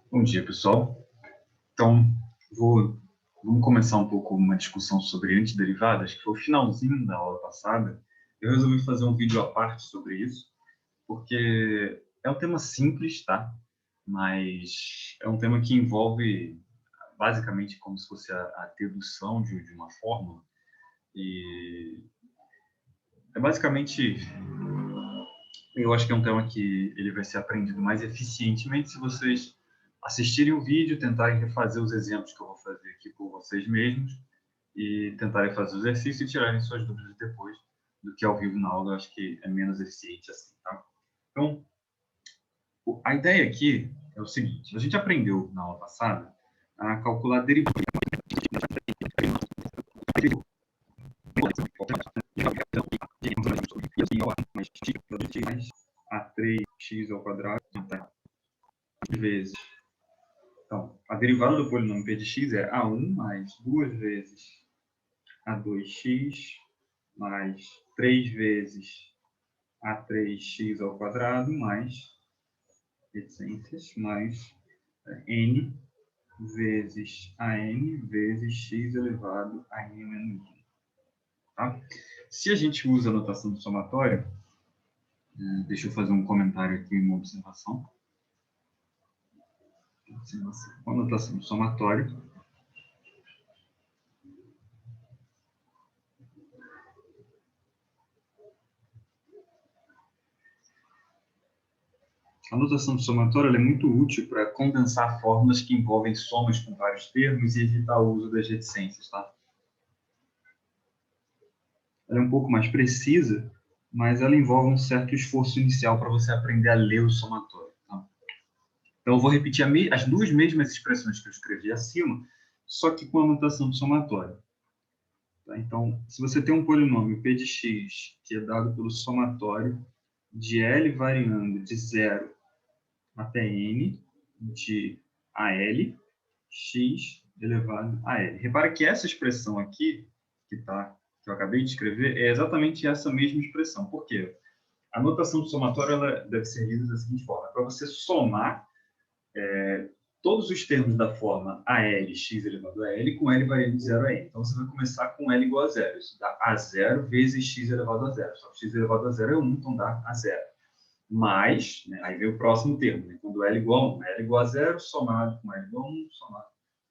Bom dia, pessoal. Então, vamos começar um pouco uma discussão sobre antiderivadas, que foi o finalzinho da aula passada. Eu resolvi fazer um vídeo à parte sobre isso, porque é um tema simples, tá? Mas é um tema que envolve basicamente como se fosse a dedução de uma fórmula. E é basicamente, eu acho que é um tema que ele vai ser aprendido mais eficientemente se vocês assistirem o vídeo, tentarem refazer os exemplos que eu vou fazer aqui por vocês mesmos e tentarem fazer o exercício e tirarem suas dúvidas depois, do que ao vivo na aula. Eu acho que é menos eficiente assim, tá? Então, a ideia aqui é o seguinte: a gente aprendeu na aula passada a calcular derivadas. A3x ao quadrado vezes. Então, a derivada do polinômio p de x é a1 mais 2 vezes a2x mais 3 vezes a3x ao quadrado mais reticências mais n vezes an vezes x elevado a n menos 1. Tá? Se a gente usa a notação do somatório, deixa eu fazer um comentário aqui, uma observação. Com a notação do somatório, a notação do somatório é muito útil para condensar fórmulas que envolvem somas com vários termos e evitar o uso das reticências, tá? Ela é um pouco mais precisa, mas ela envolve um certo esforço inicial para você aprender a ler o somatório. Tá? Então, eu vou repetir as duas mesmas expressões que eu escrevi acima, só que com a notação do somatório. Tá? Então, se você tem um polinômio p de x, que é dado pelo somatório de L variando de 0 até N, de AL, x elevado a L. Repara que essa expressão aqui, que eu acabei de escrever, é exatamente essa mesma expressão. Por quê? A notação do somatório ela deve ser lida da seguinte forma: para você somar todos os termos da forma AL, x elevado a L, com L variando de 0 a N. Então, você vai começar com L igual a 0. Isso dá A0 vezes x elevado a 0. Só que x elevado a 0 é 1, então dá A0. Mais, né, aí vem o próximo termo, né, quando L igual a 1. L igual a 0, somado com L igual a 1, somado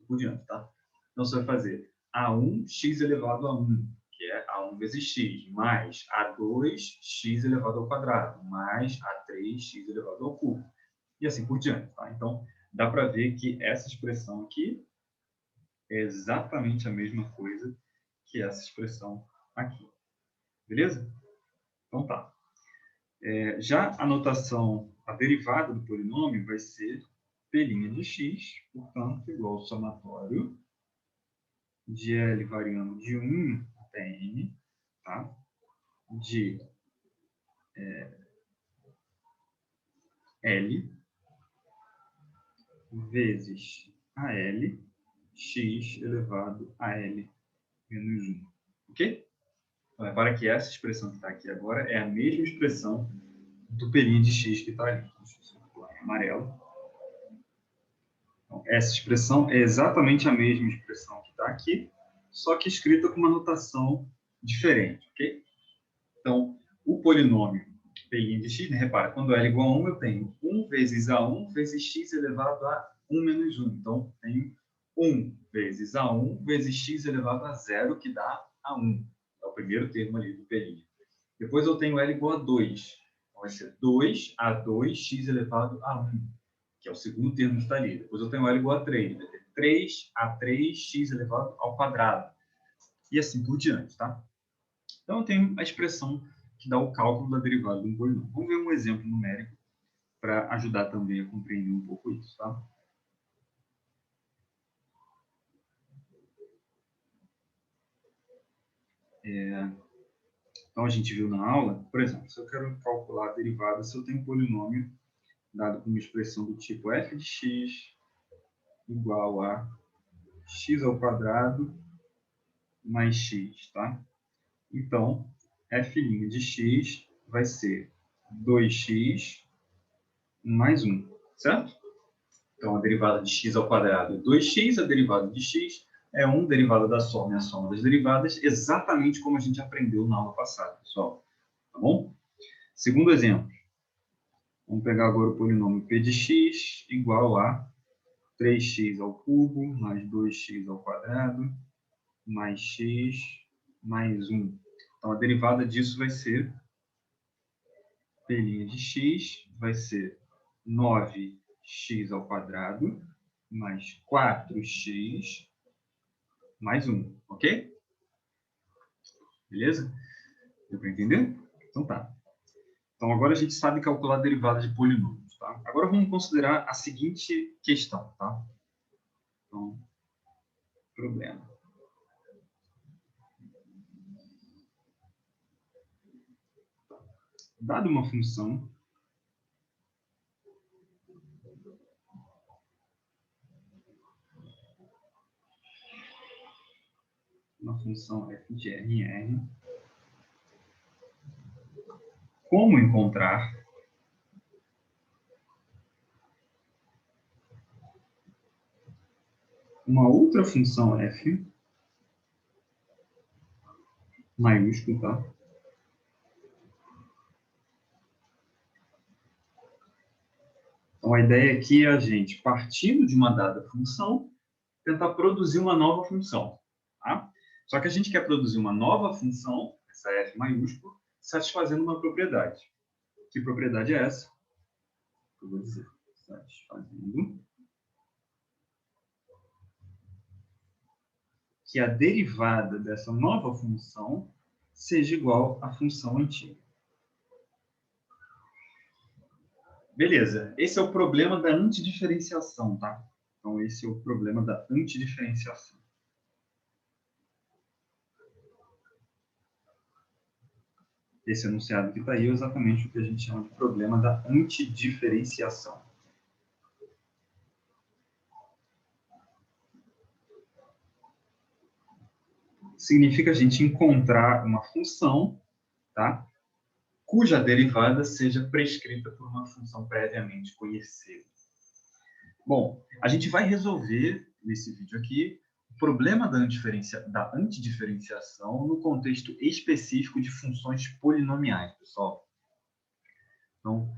por diante, tá? Então, você vai fazer A1, x elevado a 1, que é A1 vezes x, mais A2, x elevado ao quadrado, mais A3, x elevado ao cubo. E assim por diante, tá? Então, dá para ver que essa expressão aqui é exatamente a mesma coisa que essa expressão aqui. Beleza? Então, tá. Já a notação, a derivada do polinômio vai ser p' de x, portanto, igual ao somatório de L variando de 1 até N, tá? De L vezes AL x elevado a L menos 1. Ok? Então, repara que essa expressão que está aqui agora é a mesma expressão do p' de x que está ali. Deixa eu colocar em amarelo. Então, essa expressão é exatamente a mesma expressão que está aqui, só que escrita com uma notação diferente, ok? Então, o polinômio p' de x, né? Repara, quando L igual a 1, eu tenho 1 vezes A1 vezes x elevado a 1 menos 1. Então, tenho 1 vezes A1 vezes x elevado a 0, que dá A1. É o primeiro termo ali do p'. Depois eu tenho L igual a 2. Então, vai ser 2A2x elevado a 1, que é o segundo termo que está ali. Depois eu tenho L igual a 3. Vai ter 3A3x elevado ao quadrado. E assim por diante, tá? Então, eu tenho a expressão que dá o cálculo da derivada de um polinômio. Vamos ver um exemplo numérico para ajudar também a compreender um pouco isso, tá? Então, a gente viu na aula, por exemplo, se eu quero calcular a derivada, se eu tenho um polinômio dado por uma expressão do tipo f de x igual a x ao quadrado mais x, tá? Então, f' de x vai ser 2x mais 1, certo? Então, a derivada de x ao quadrado é 2x, a derivada de x é 1, derivada da soma é a soma das derivadas, exatamente como a gente aprendeu na aula passada, pessoal. Tá bom? Segundo exemplo. Vamos pegar agora o polinômio p de x igual a 3x ao cubo mais 2x ao quadrado mais x mais 1. Então, a derivada disso vai ser p' de x vai ser 9x ao quadrado mais 4x mais 1, ok? Beleza? Deu para entender? Então tá. Então agora a gente sabe calcular a derivada de polinômios, tá? Agora vamos considerar a seguinte questão, tá? Então, problema. Dada uma função f de r em R, como encontrar uma outra função f, maiúsculo, tá? Então, a ideia aqui é a gente, partindo de uma dada função, tentar produzir uma nova função, tá? Só que a gente quer produzir uma nova função, essa f maiúsculo, satisfazendo uma propriedade. Que propriedade é essa? Eu vou dizer, satisfazendo que a derivada dessa nova função seja igual à função antiga. Beleza, esse é o problema da antidiferenciação, tá? Então, esse é o problema da antidiferenciação. Esse enunciado que está aí é exatamente o que a gente chama de problema da antidiferenciação. Significa a gente encontrar uma função, tá? Cuja derivada seja prescrita por uma função previamente conhecida. Bom, a gente vai resolver, nesse vídeo aqui, o problema da antidiferenciação no contexto específico de funções polinomiais, pessoal. Então,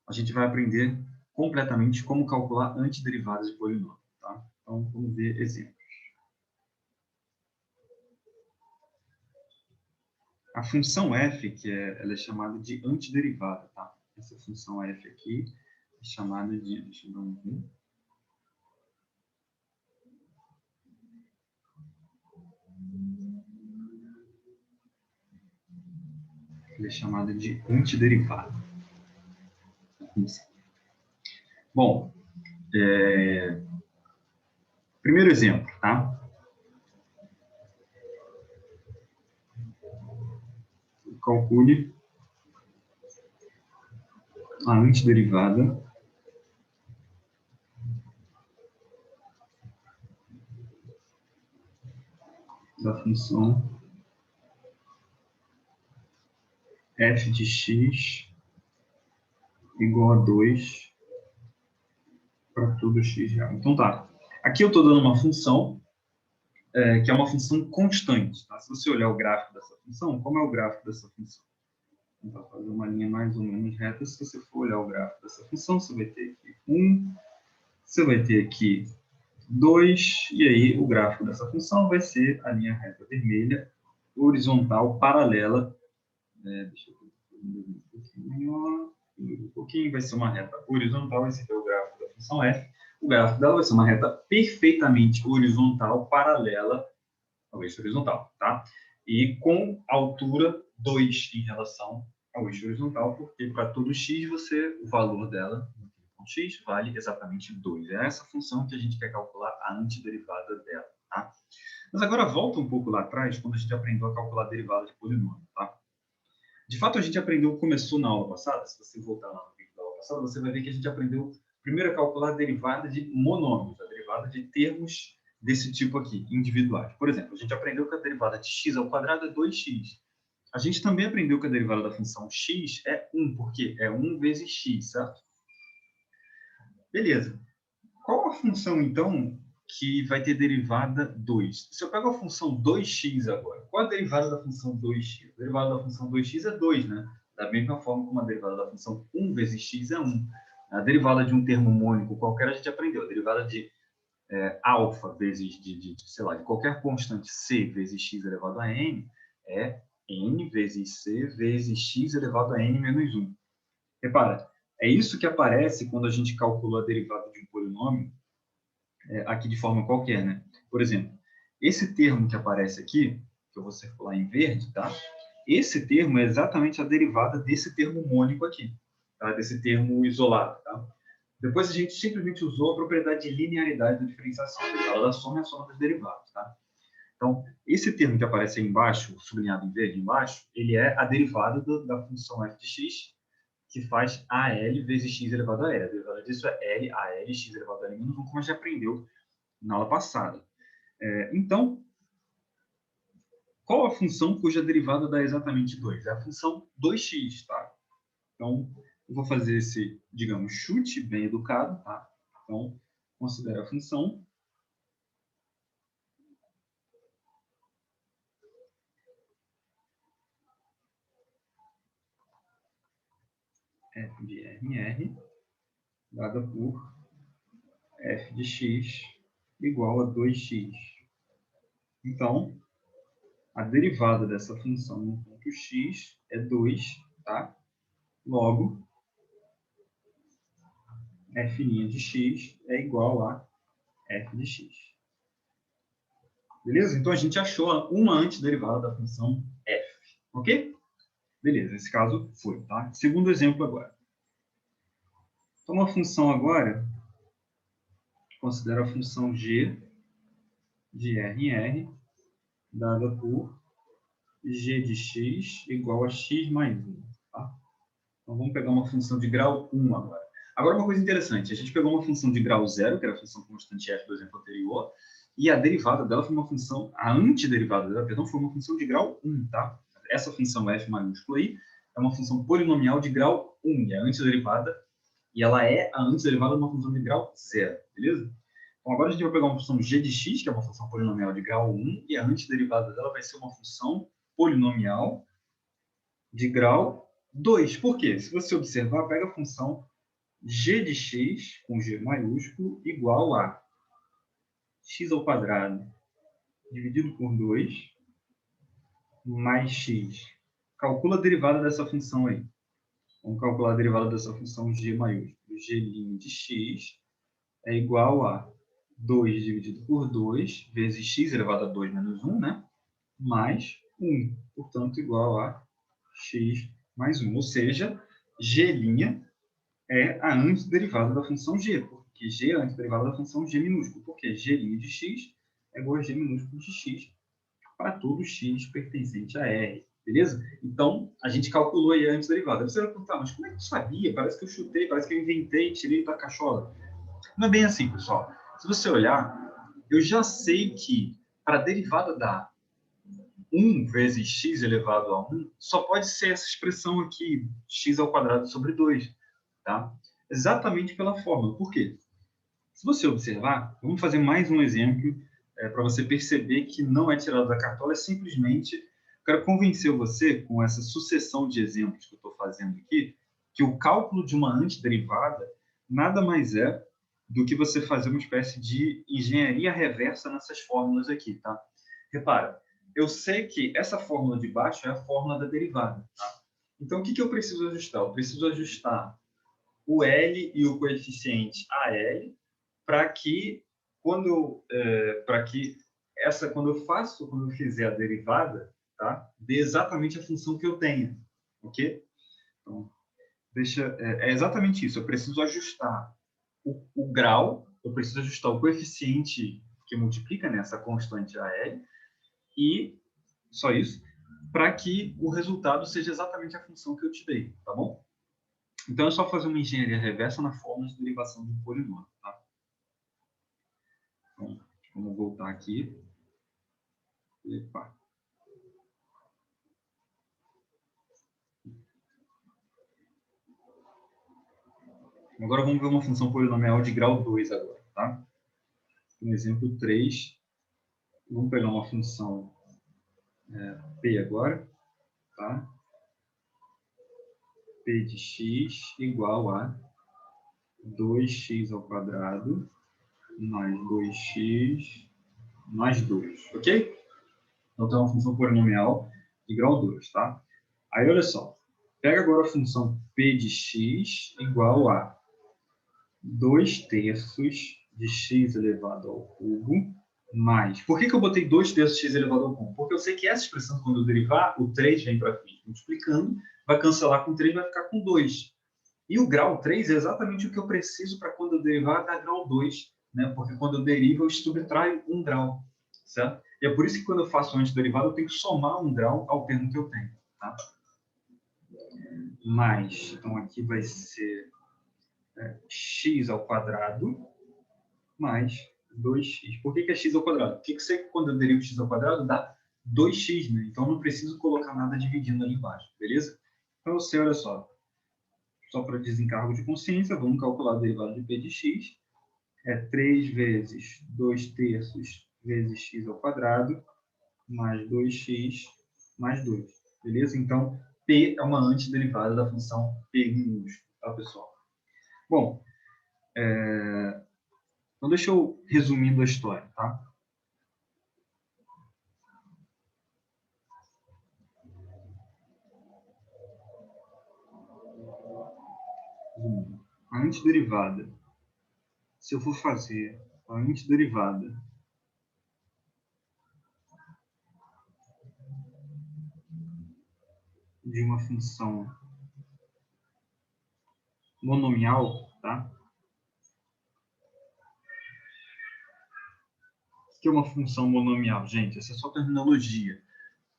a gente vai aprender completamente como calcular antiderivadas de polinômio, tá? Então, vamos ver exemplos. A função f, ela é chamada de antiderivada, tá? Essa função f aqui é chamada de... Deixa eu dar um zoom. Ela é chamada de antiderivada. Bom, primeiro exemplo, tá? Calcule a antiderivada da função f de x igual a 2 para todo x real. Então tá, aqui eu estou dando uma função que é uma função constante. Tá? Se você olhar o gráfico dessa função, como é o gráfico dessa função? Vou tentar fazer uma linha mais ou menos reta. Se você for olhar o gráfico dessa função, você vai ter aqui 1, você vai ter aqui 2, e aí o gráfico dessa função vai ser a linha reta vermelha, horizontal, paralela. Deixa eu ver um pouquinho, vai ser uma reta horizontal, esse aqui é o gráfico da função f. O gráfico dela vai ser uma reta perfeitamente horizontal, paralela ao eixo horizontal, tá? E com altura 2 em relação ao eixo horizontal, porque para todo x, o valor dela, x, vale exatamente 2. É essa função que a gente quer calcular a antiderivada dela, tá? Mas agora volta um pouco lá atrás, quando a gente aprendeu a calcular a derivada de polinômio, tá? De fato, a gente aprendeu, começou na aula passada, se você voltar lá no vídeo da aula passada, você vai ver que a gente aprendeu primeiro a calcular a derivada de monômios, a derivada de termos desse tipo aqui, individuais. Por exemplo, a gente aprendeu que a derivada de x ao quadrado é 2x. A gente também aprendeu que a derivada da função x é 1, porque é 1 vezes x, certo? Beleza. Qual a função, então, que vai ter derivada 2? Se eu pego a função 2x agora, qual a derivada da função 2x? A derivada da função 2x é 2, né? Da mesma forma como a derivada da função 1 vezes x é 1. A derivada de um termo mônico qualquer a gente aprendeu. A derivada de alfa vezes sei lá, de qualquer constante c vezes x elevado a n é n vezes c vezes x elevado a n menos 1. Repara, é isso que aparece quando a gente calcula a derivada de um polinômio aqui de forma qualquer, né? Por exemplo, esse termo que aparece aqui, que eu vou circular em verde, tá? Esse termo é exatamente a derivada desse termo mônico aqui, tá? Desse termo isolado, tá? Depois a gente simplesmente usou a propriedade de linearidade da diferenciação. A derivada da soma é a soma dos derivados, tá? Então, esse termo que aparece aí embaixo, sublinhado em verde embaixo, ele é a derivada da função f de x, que faz AL vezes x elevado a L. A derivada disso é L, AL, x elevado a L menos 1, como a gente aprendeu na aula passada. Então, qual a função cuja derivada dá exatamente 2? É a função 2x, tá? Então, eu vou fazer esse, digamos, chute bem educado, tá? Então, considera a função f de RR dada por f de x igual a 2x. Então, a derivada dessa função no ponto x é 2, tá? Logo, f' de x é igual a f de x. Beleza? Então, a gente achou uma antiderivada da função f. Ok? Beleza, esse caso foi, tá? Segundo exemplo agora. Então, uma função agora, considera a função g de r em r, dada por g de x igual a x mais 1. Tá? Então, vamos pegar uma função de grau 1 agora. Agora, uma coisa interessante. A gente pegou uma função de grau 0, que era a função constante f do exemplo anterior, e a derivada dela foi uma função, a antiderivada dela, perdão, foi uma função de grau 1, tá? Essa função f maiúscula aí é uma função polinomial de grau 1, e a antiderivada, e ela é a antiderivada de uma função de grau 0, beleza? Então, agora a gente vai pegar uma função g de x, que é uma função polinomial de grau 1, e a antiderivada dela vai ser uma função polinomial de grau 2. Por quê? Se você observar, pega a função g de x, com g maiúsculo, igual a x ao quadrado dividido por 2 mais x. Calcula a derivada dessa função aí. Vamos calcular a derivada dessa função g maiúsculo. G' de x é igual a 2 dividido por 2 vezes x elevado a 2 menos 1, né? Mais 1. Portanto, igual a x mais 1. Ou seja, g' é a antiderivada da função g, porque g é a antiderivada da função g minúsculo, porque g' de x é igual a g minúsculo de x para todo x pertencente a R. Beleza? Então, a gente calculou aí a antiderivada. Você vai perguntar, mas como é que eu sabia? Parece que eu chutei, parece que eu inventei, tirei da cachola. Não é bem assim, pessoal. Se você olhar, eu já sei que para a derivada da 1 vezes x elevado a 1, só pode ser essa expressão aqui, x ao quadrado sobre 2. Tá? Exatamente pela fórmula. Por quê? Se você observar, vamos fazer mais um exemplo para você perceber que não é tirado da cartola, é simplesmente, quero convencer você, com essa sucessão de exemplos que eu estou fazendo aqui, que o cálculo de uma antiderivada nada mais é do que você fazer uma espécie de engenharia reversa nessas fórmulas aqui, tá? Repara, eu sei que essa fórmula de baixo é a fórmula da derivada, tá? Então, o que eu preciso ajustar? Eu preciso ajustar o L e o coeficiente AL para que quando eu fizer a derivada, tá, dê exatamente a função que eu tenho, ok? Então, é exatamente isso. Eu preciso ajustar o grau, eu preciso ajustar o coeficiente que multiplica nessa constante AL e só isso, para que o resultado seja exatamente a função que eu te dei, tá bom? Então, é só fazer uma engenharia reversa na fórmula de derivação do polinômio, tá? Então, vamos voltar aqui. Epa. Agora vamos ver uma função polinomial de grau 2 agora, tá? No exemplo 3, vamos pegar uma função P agora, tá? P de x igual a 2x ao quadrado mais 2x mais 2, ok? Então, tem uma função polinomial de grau 2, tá? Aí, olha só. Pega agora a função p de x igual a 2/3 de x elevado ao cubo mais... Por que eu botei 2/3 de x elevado ao cubo? Porque eu sei que essa expressão, quando eu derivar, o 3 vem para frente multiplicando, vai cancelar com 3, vai ficar com 2. E o grau 3 é exatamente o que eu preciso para quando eu derivar dar grau 2, né? Porque quando eu derivo, eu subtraio um grau, certo? E é por isso que quando eu faço o antiderivado, eu tenho que somar um grau ao termo que eu tenho, tá? Mais, então aqui vai ser x ao quadrado mais 2x. Por que é x ao quadrado? Porque eu sei que quando eu derivo x ao quadrado dá 2x, né? Então eu não preciso colocar nada dividindo ali embaixo, beleza? Então eu sei, olha só, para desencargo de consciência, vamos calcular a derivada de p de x. É 3 vezes 2/3 vezes x ao quadrado mais 2x mais 2. Beleza? Então, p é uma antiderivada da função p minúsculo, tá, pessoal? Bom, então deixa eu resumindo a história, tá? A antiderivada, se eu for fazer a antiderivada de uma função monomial, tá? O que é uma função monomial? Gente, essa é só terminologia.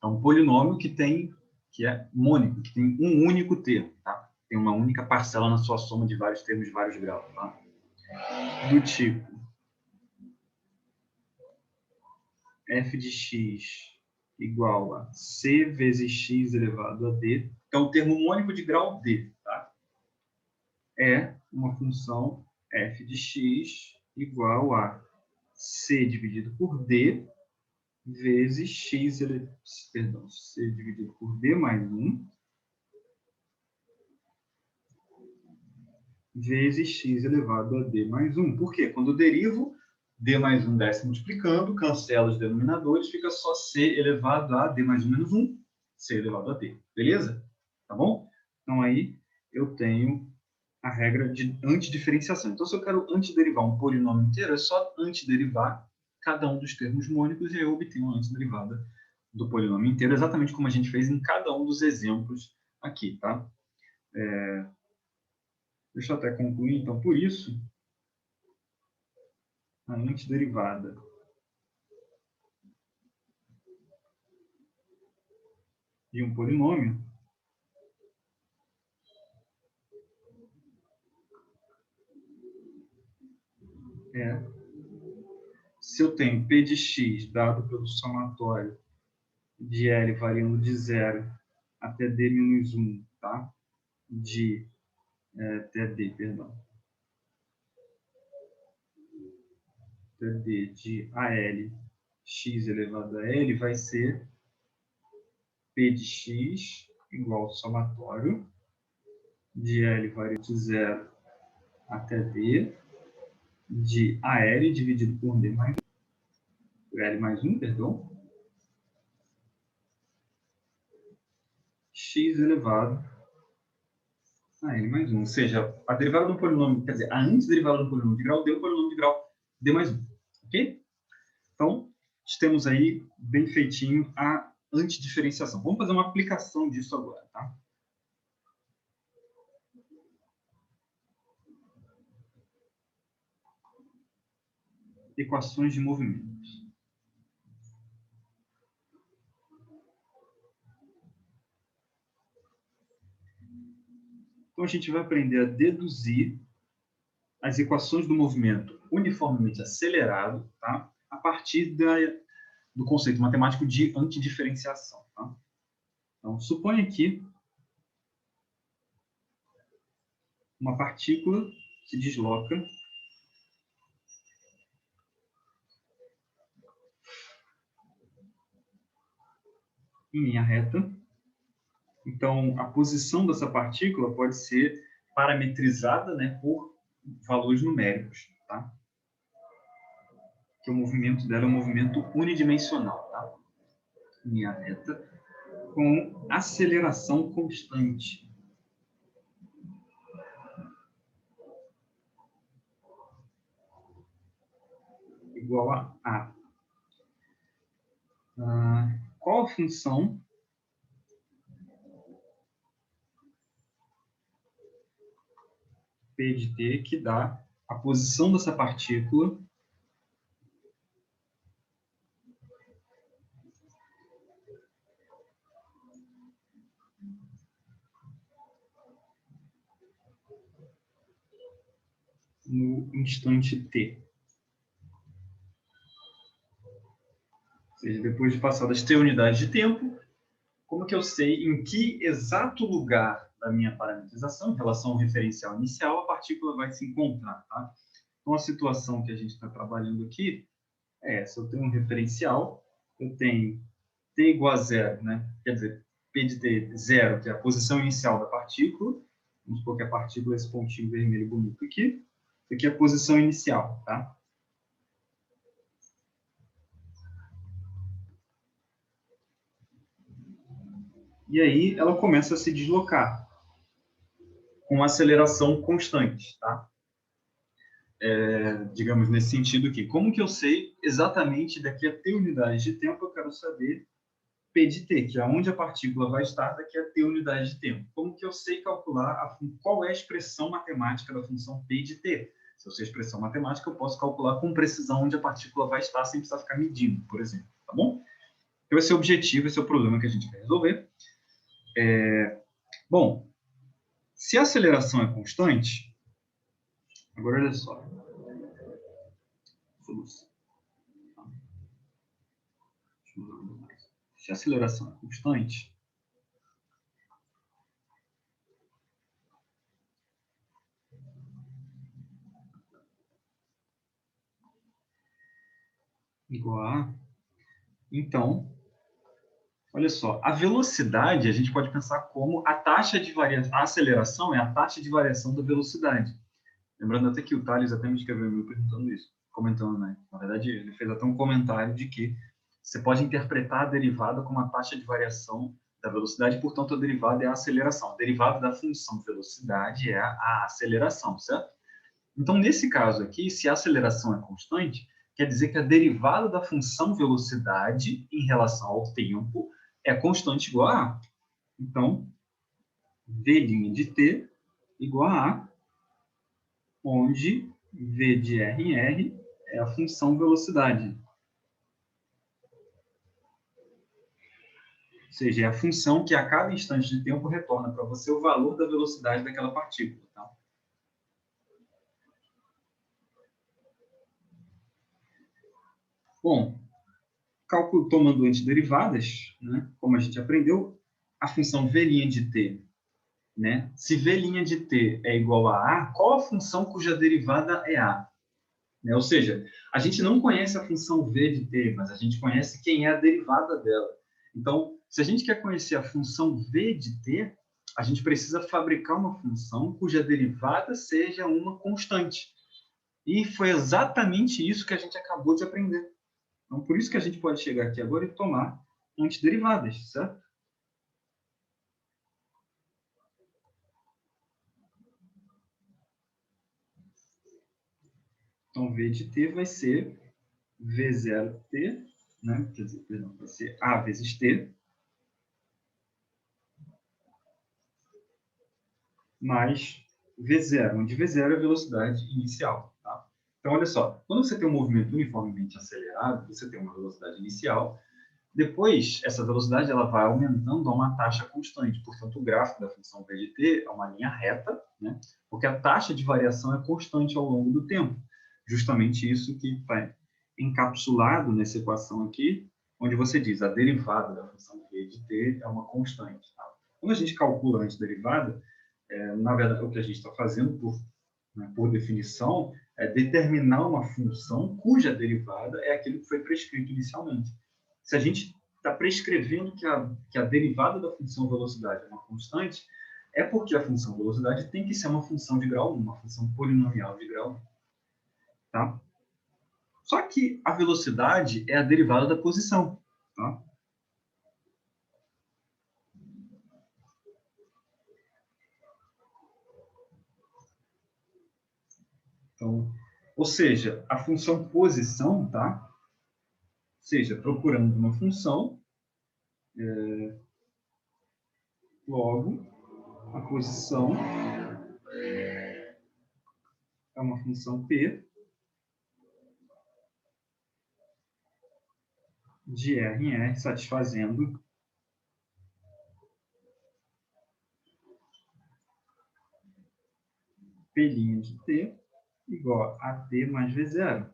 É um polinômio que é mônico, que tem um único termo, tá? Tem uma única parcela na sua soma de vários termos de vários graus, tá? Do tipo f de x igual a c vezes x elevado a d, que é um termo mônico de grau d, tá? É uma função f de x igual a c dividido por d vezes x, perdão, c dividido por d mais 1 vezes x elevado a d mais 1. Por quê? Quando eu derivo, d mais 1 desce multiplicando, cancela os denominadores, fica só c elevado a d mais 1 menos 1, c elevado a d. Beleza? Tá bom? Então, aí eu tenho a regra de antidiferenciação. Então, se eu quero antiderivar um polinômio inteiro, é só antiderivar cada um dos termos mônicos e eu obtenho uma antiderivada do polinômio inteiro, exatamente como a gente fez em cada um dos exemplos aqui, tá? Deixa eu até concluir, então, por isso, a antiderivada de um polinômio é se eu tenho p de x dado pelo somatório de L variando de 0 até D menos 1, tá? Até D, perdão. Até D de AL x elevado a L vai ser P de x igual ao somatório de L variando de 0 até D de AL dividido por D mais 1, por L mais 1, perdão, x elevado a N mais 1. Ou seja, a derivada do polinômio, quer dizer, a antiderivada do polinômio de grau D é o polinômio de grau D mais 1. Ok? Então, temos aí bem feitinho a antidiferenciação. Vamos fazer uma aplicação disso agora, tá? Equações de movimentos. Então, a gente vai aprender a deduzir as equações do movimento uniformemente acelerado, tá? A partir do conceito matemático de antidiferenciação. Tá? Então, suponha que uma partícula se desloca em linha reta. Então, a posição dessa partícula pode ser parametrizada, né, por valores numéricos, tá? Que o movimento dela é um movimento unidimensional, tá? Em linha reta, com aceleração constante. Igual a A. Qual a função P de T que dá a posição dessa partícula no instante T? Ou seja, depois de passadas T unidades de tempo, como que eu sei em que exato lugar da minha parametrização, em relação ao referencial inicial, a partícula vai se encontrar, tá? Então, a situação que a gente está trabalhando aqui é essa. Eu tenho um referencial, eu tenho T igual a zero, né? Quer dizer, P de T zero, que é a posição inicial da partícula. Vamos supor que a partícula é esse pontinho vermelho bonito aqui. Isso aqui é a posição inicial, tá? E aí ela começa a se deslocar com uma aceleração constante, tá? Digamos, nesse sentido aqui. Como que eu sei exatamente daqui a t unidades de tempo eu quero saber P de t, que é onde a partícula vai estar daqui a t unidades de tempo? Como que eu sei calcular qual é a expressão matemática da função P de t? Se eu sei a expressão matemática, eu posso calcular com precisão onde a partícula vai estar sem precisar ficar medindo, por exemplo, tá bom? Então, esse é o objetivo, esse é o problema que a gente quer resolver. Bom, se a aceleração é constante, agora olha só. Solução. Se a aceleração é constante, igual a... Então, olha só, a velocidade a gente pode pensar como a taxa de variação, a aceleração é a taxa de variação da velocidade. Lembrando até que o Thales até me escreveu me perguntando isso, comentando, né? Na verdade, ele fez até um comentário de que você pode interpretar a derivada como a taxa de variação da velocidade, portanto, a derivada é a aceleração. A derivada da função velocidade é a aceleração, certo? Então, nesse caso aqui, se a aceleração é constante, quer dizer que a derivada da função velocidade em relação ao tempo é constante igual a A. Então, V' de t igual a A, onde V de R em R é a função velocidade. Ou seja, é a função que a cada instante de tempo retorna para você o valor da velocidade daquela partícula. Tá? Bom, cálculo tomando antiderivadas, né? Como a gente aprendeu, a função V' de t, né? Se V' de t é igual a A, qual a função cuja derivada é A? Né? Ou seja, a gente não conhece a função V de t, mas a gente conhece quem é a derivada dela. Então, se a gente quer conhecer a função V de t, a gente precisa fabricar uma função cuja derivada seja uma constante. E foi exatamente isso que a gente acabou de aprender. Então, por isso que a gente pode chegar aqui agora e tomar antiderivadas, certo? Então, V de t vai ser V0t, né? Quer dizer, perdão, vai ser A vezes t, mais V0, onde V0 é a velocidade inicial. Tá? Então, olha só, quando você tem um movimento uniformemente acelerado, você tem uma velocidade inicial, depois, essa velocidade ela vai aumentando a uma taxa constante. Portanto, o gráfico da função v de t é uma linha reta, né? Porque a taxa de variação é constante ao longo do tempo. Justamente isso que está encapsulado nessa equação aqui, onde você diz a derivada da função v de t é uma constante. Tá? Quando a gente calcula a antiderivada, na verdade, o que a gente está fazendo, por definição, é determinar uma função cuja derivada é aquilo que foi prescrito inicialmente. Se a gente está prescrevendo que a derivada da função velocidade é uma constante, é porque a função velocidade tem que ser uma função de grau 1, uma função polinomial de grau 1. Tá? Só que a velocidade é a derivada da posição. Tá? Então, ou seja, a função posição, tá? Ou seja, procurando uma função, logo, a posição é uma função P de R em R, satisfazendo P' de T igual a T mais V0.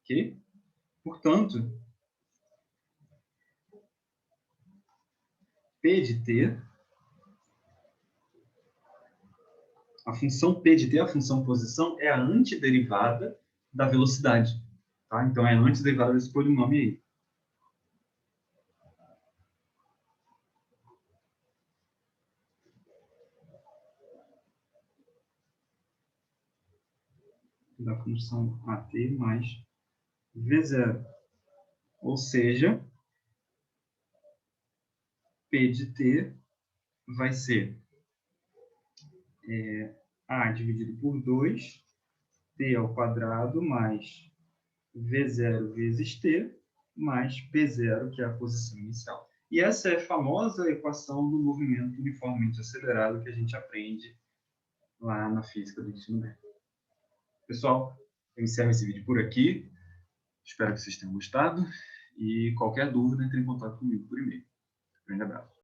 Ok? Portanto, P de T, a função P de T, a função posição, é a antiderivada da velocidade. Tá? Então, é a antiderivada desse polinômio aí. Da função AT mais V0. Ou seja, P de T vai ser A dividido por 2, T ao quadrado, mais V0 vezes T, mais P0, que é a posição inicial. E essa é a famosa equação do movimento uniformemente acelerado que a gente aprende lá na física do ensino médio. Pessoal, eu encerro esse vídeo por aqui. Espero que vocês tenham gostado. E qualquer dúvida, entre em contato comigo por e-mail. Grande abraço.